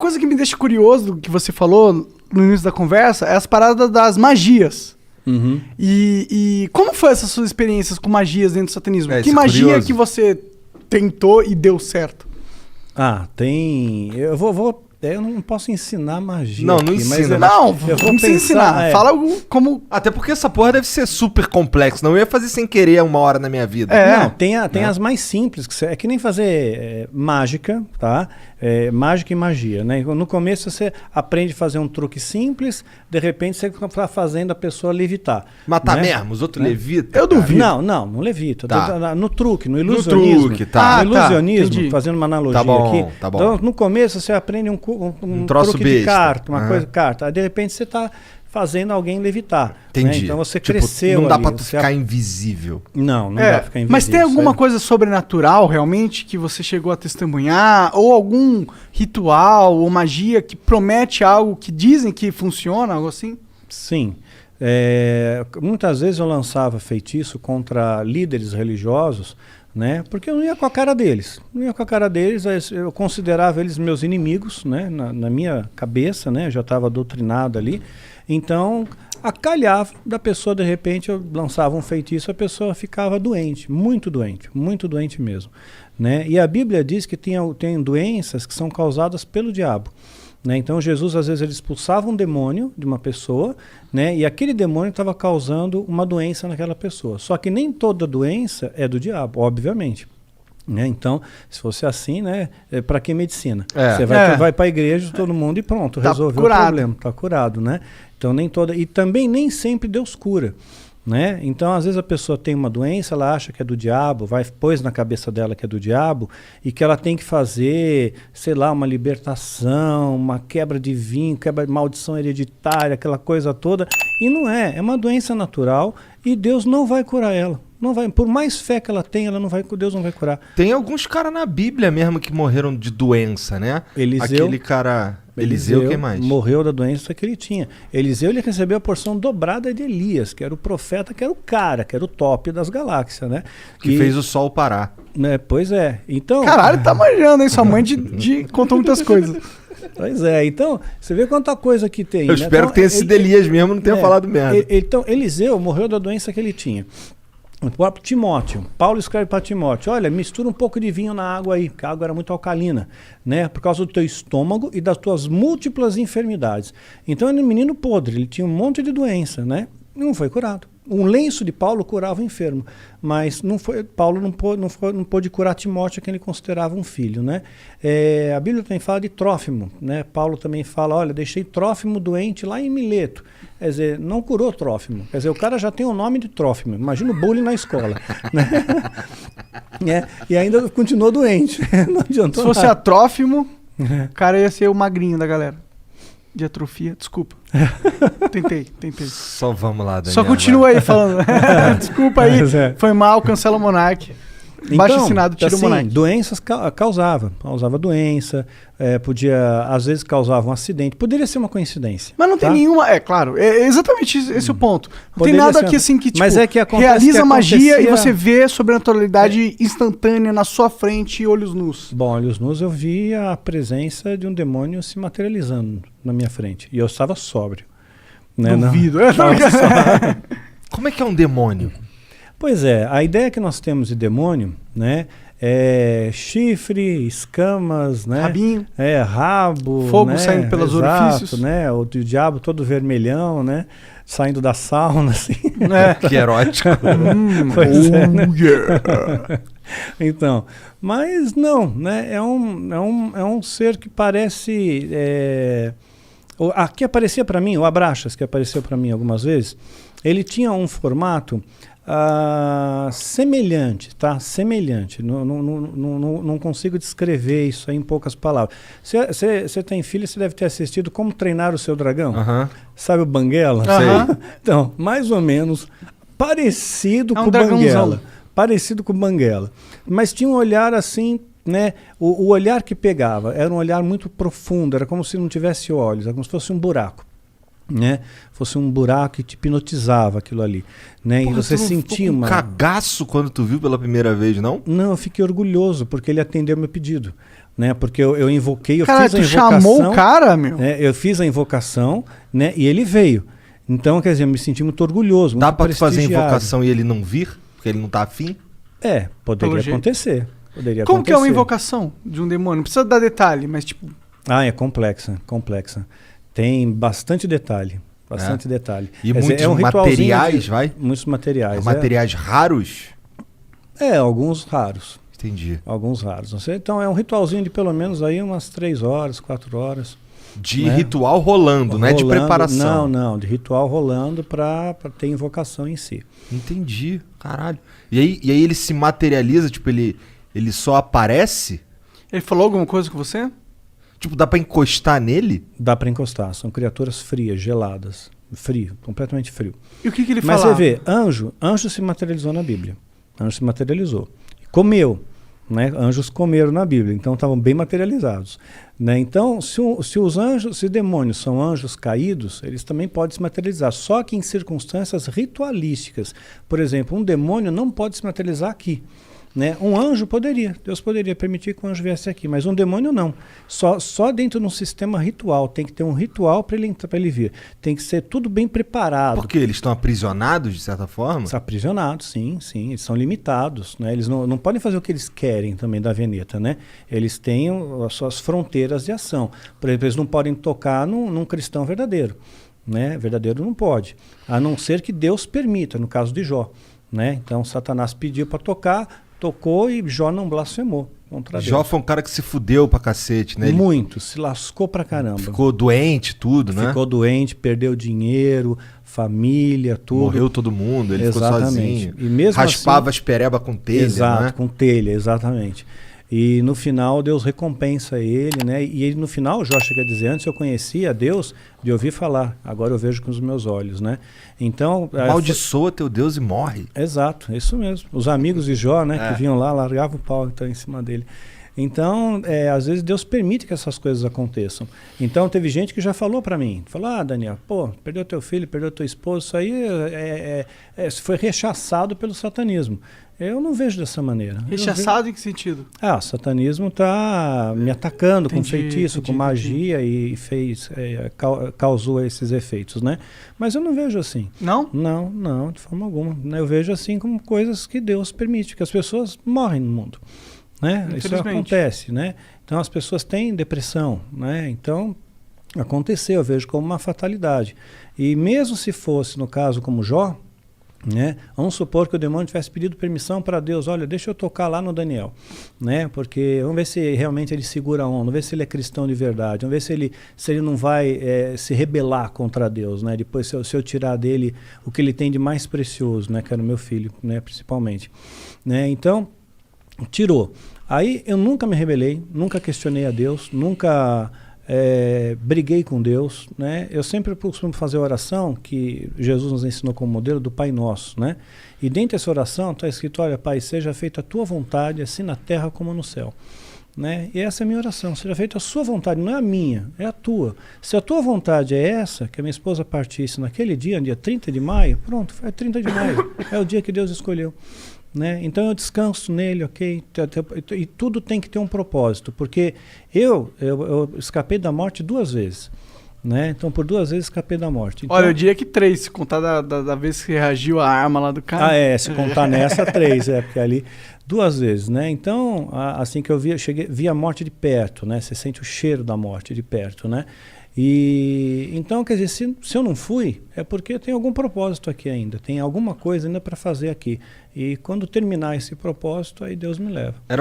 Coisa que me deixa curioso do que você falou no início da conversa é as paradas das magias. Uhum. E como foi essas suas experiências com magias dentro do satanismo? Que isso é magia curioso. que você tentou e deu certo? Tem. Eu não posso ensinar magia. Não, não aqui, mas ensina. Não, eu vou não precisa pensar, ensinar. Fala como... Até porque essa porra deve ser super complexa. Não eu ia fazer sem querer uma hora na minha vida. Não, tem as mais simples, é que nem fazer mágica, tá? Mágica e magia, né? No começo você aprende a fazer um truque simples, de repente você está fazendo a pessoa levitar. Matar né? mesmo, os outros levitam. Eu duvido. Não levita. Tá. No truque, no ilusionismo. truque, tá. No ilusionismo, entendi. fazendo uma analogia Tá bom, aqui. tá bom. Então, no começo você aprende um troço truque de besta. carta, uma Aham. coisa de carta. Aí de repente você está fazendo alguém levitar. Entendi. Né? Então você Tipo, cresceu não dá ali, pra tu você ficar invisível. Não dá pra ficar invisível. Mas tem alguma isso aí- coisa sobrenatural realmente que você chegou a testemunhar? Ou algum ritual ou magia que promete algo que dizem que funciona, algo assim? Sim. Muitas vezes eu lançava feitiço contra líderes religiosos, né? Porque eu não ia com a cara deles. Não ia com a cara deles, eu considerava eles meus inimigos, né? Na minha cabeça, né? Eu já estava doutrinado ali. Então, acalhava da pessoa, de repente, eu lançava um feitiço, a pessoa ficava doente muito doente mesmo, né? E a Bíblia diz que tem doenças que são causadas pelo diabo. Né? Então Jesus às vezes ele expulsava um demônio de uma pessoa, né? E aquele demônio estava causando uma doença naquela pessoa. Só que nem toda doença é do diabo, obviamente. Né? Então, se fosse assim, né? Para que medicina? Você vai para a igreja, todo mundo e pronto, Tá resolveu curado. o problema, está curado, né? Então nem toda e também nem sempre Deus cura. Né? Então, às vezes a pessoa tem uma doença, ela acha que é do diabo, pôs na cabeça dela que é do diabo e que ela tem que fazer, sei lá, uma libertação, uma quebra de vinho, quebra de maldição hereditária, aquela coisa toda. E não é uma doença natural e Deus não vai curar ela. Não vai, por mais fé que ela tenha, Deus não vai curar. Tem alguns caras na Bíblia mesmo que morreram de doença, né? Eliseu. Aquele cara... Eliseu, quem mais? Morreu da doença que ele tinha. Eliseu ele recebeu a porção dobrada de Elias, que era o profeta, que era o cara, que era o top das galáxias, né? Que fez o sol parar. Né, pois é. Então, Caralho, tá manjando, hein? Sua mãe contou muitas coisas. pois é. Então, você vê quanta coisa que tem. Eu né? espero Então, que tenha sido Elias mesmo, não tenha falado merda. Então, Eliseu morreu da doença que ele tinha. O próprio Timóteo, Paulo escreve para Timóteo, olha, mistura um pouco de vinho na água aí, porque a água era muito alcalina, né? Por causa do teu estômago e das tuas múltiplas enfermidades. Então ele era um menino podre, ele tinha um monte de doença, né? Não foi curado. Um lenço de Paulo curava o enfermo, mas Paulo não pôde curar Timóteo, que ele considerava um filho, né? A Bíblia também fala de Trófimo, né? Paulo também fala, olha, deixei Trófimo doente lá em Mileto. Quer dizer, não curou Trófimo. Quer dizer, o cara já tem o nome de Trófimo. Imagina o bullying na escola. Né? E ainda continuou doente. Não adiantou Se fosse nada. Trófimo, o cara ia ser o magrinho da galera. De atrofia, desculpa. Tentei. Só vamos lá, Daniel. Só continua aí falando. Desculpa aí, Mas é. foi mal, cancela o Monark. Baixo assinado, tira o Monark. Doenças causava doença, podia, às vezes causava um acidente, poderia ser uma coincidência. Mas não tem tá? nenhuma, claro, é exatamente esse o ponto. Não Poderia tem nada ser aqui uma- assim que, tipo, Mas é que acontece realiza que magia e acontecia- você vê sobrenaturalidade instantânea na sua frente, olhos nus. Bom, olhos nus eu vi a presença de um demônio se materializando na minha frente, e eu estava sóbrio. Né? Duvido. Como é que é um demônio? Pois é, a ideia que nós temos de demônio, né, é chifre, escamas, né, Rabinho. rabo, Fogo né, saindo pelos exato, orifícios. né, o diabo todo vermelhão, né, saindo da sauna, assim. Que erótico. Pois é, né? Yeah. Então, mas não, né, é um ser que parece... que aparecia para mim, o Abraxas, que apareceu para mim algumas vezes, ele tinha um formato semelhante, tá? Semelhante. Não consigo descrever isso aí em poucas palavras. Você tem filho, você deve ter assistido Como Treinar o Seu Dragão. Sabe o Banguela? Aham. Então, mais ou menos parecido É um com o dragãozão. Banguela. Parecido com o Banguela. Mas tinha um olhar assim, né? O olhar que pegava era um olhar muito profundo, era como se não tivesse olhos, era como se fosse um buraco. Né? Fosse um buraco que te hipnotizava aquilo ali, né? Porra, e você tu não sentia ficou com uma... cagaço quando tu viu pela primeira vez, não? Não, eu fiquei orgulhoso porque ele atendeu meu pedido, né? Porque eu invoquei, eu Cara, fiz a tu invocação. chamou o cara, meu? Né? Eu fiz a invocação, né? E ele veio. Então, quer dizer, eu me senti muito orgulhoso, muito Dá pra tu fazer a prestigiado. invocação e ele não vir? Porque ele não tá afim? Poderia Pelo jeito. acontecer. Poderia Como que é uma acontecer. invocação de um demônio? Não precisa dar detalhe, mas tipo... É complexa. Tem bastante detalhe. Bastante detalhe. E Quer dizer, muitos ritualzinho materiais, vai? Muitos materiais. Materiais raros? Alguns raros. Entendi. Alguns raros. Não sei. Então é um ritualzinho de pelo menos aí umas 3 horas, 4 horas. De né? ritual rolando, não é de preparação. Não, de ritual rolando para ter invocação em si. Entendi, caralho. E aí ele se materializa, tipo, ele só aparece? Ele falou alguma coisa com você? Tipo, dá pra encostar nele? Dá para encostar. São criaturas frias, geladas. Frio, completamente frio. E o que ele Mas falava? você vê, anjo se materializou na Bíblia. Anjo se materializou. Comeu. Né? Anjos comeram na Bíblia, então estavam bem materializados. Né? Então, se demônios são anjos caídos, eles também podem se materializar, só que em circunstâncias ritualísticas. Por exemplo, um demônio não pode se materializar aqui. Né? Um anjo poderia, Deus poderia permitir que o anjo viesse aqui, mas um demônio não. Só dentro de um sistema ritual, tem que ter um ritual para ele vir. Tem que ser tudo bem preparado. Porque eles estão aprisionados, de certa forma? Estão aprisionados, sim, eles são limitados. Né? Eles não podem fazer o que eles querem também da Veneta. Né? Eles têm as suas fronteiras de ação. Por exemplo, eles não podem tocar num cristão verdadeiro. Né? Verdadeiro não pode, a não ser que Deus permita, no caso de Jó. Né? Então, Satanás pediu para tocar, tocou e Jó não blasfemou contra Deus. Jó foi um cara que se fudeu pra cacete, né? Muito, se lascou pra caramba. Ficou doente, tudo, né? Ficou doente, perdeu dinheiro, família, tudo. Morreu todo mundo, ele Exatamente. ficou sozinho. E mesmo raspava assim, as pereba com telha, exato, né? com telha, exatamente. E no final Deus recompensa ele, né? E ele, no final, Jó chega a dizer, antes eu conhecia Deus de ouvir falar, agora eu vejo com os meus olhos, né? Então... Amaldiçoa teu Deus e morre. Exato, isso mesmo. Os amigos de Jó, né, que vinham lá, largavam o pau então, em cima dele. Então, às vezes Deus permite que essas coisas aconteçam. Então, teve gente que já falou para mim, falou, Daniel, perdeu teu filho, perdeu teu esposo, isso aí foi rechaçado pelo satanismo. Eu não vejo dessa maneira. Rechaçado em que sentido? O satanismo está me atacando com Entendi, feitiço, com magia e causou esses efeitos, né? Mas eu não vejo assim. Não? Não, de forma alguma. Eu vejo assim como coisas que Deus permite, que as pessoas morrem no mundo. Né? Isso acontece, né? Então as pessoas têm depressão, né? Então aconteceu, eu vejo como uma fatalidade. E mesmo se fosse no caso como Jó, né? Vamos supor que o demônio tivesse pedido permissão para Deus, olha, deixa eu tocar lá no Daniel, né? Porque vamos ver se realmente ele segura a onda, vamos ver se ele é cristão de verdade, vamos ver se ele não vai se rebelar contra Deus, né? Depois se eu tirar dele o que ele tem de mais precioso, né? Que era o meu filho, né? Principalmente, né? Então tirou. Aí eu nunca me rebelei, nunca questionei a Deus, nunca briguei com Deus, né? Eu sempre costumo fazer a oração que Jesus nos ensinou como modelo do Pai Nosso, né? E dentro dessa oração está escrito, olha, Pai, seja feita a tua vontade, assim na terra como no céu. Né? E essa é a minha oração, seja feita a sua vontade, não é a minha, é a tua. Se a tua vontade é essa, que a minha esposa partisse naquele dia 30 de maio, pronto, foi 30 de maio, é o dia que Deus escolheu. Né? Então eu descanso nele, ok? E tudo tem que ter um propósito, porque eu escapei da morte 2 vezes. Né? Então por 2 vezes escapei da morte. Então, olha, eu diria que 3, se contar da vez que reagiu a arma lá do cara. Se contar nessa 3, porque ali 2 vezes, né? Então, assim que eu vi a morte de perto, né? Você sente o cheiro da morte de perto, né? E então, quer dizer, se eu não fui, é porque tem algum propósito aqui ainda, tem alguma coisa ainda para fazer aqui. E quando terminar esse propósito, aí Deus me leva.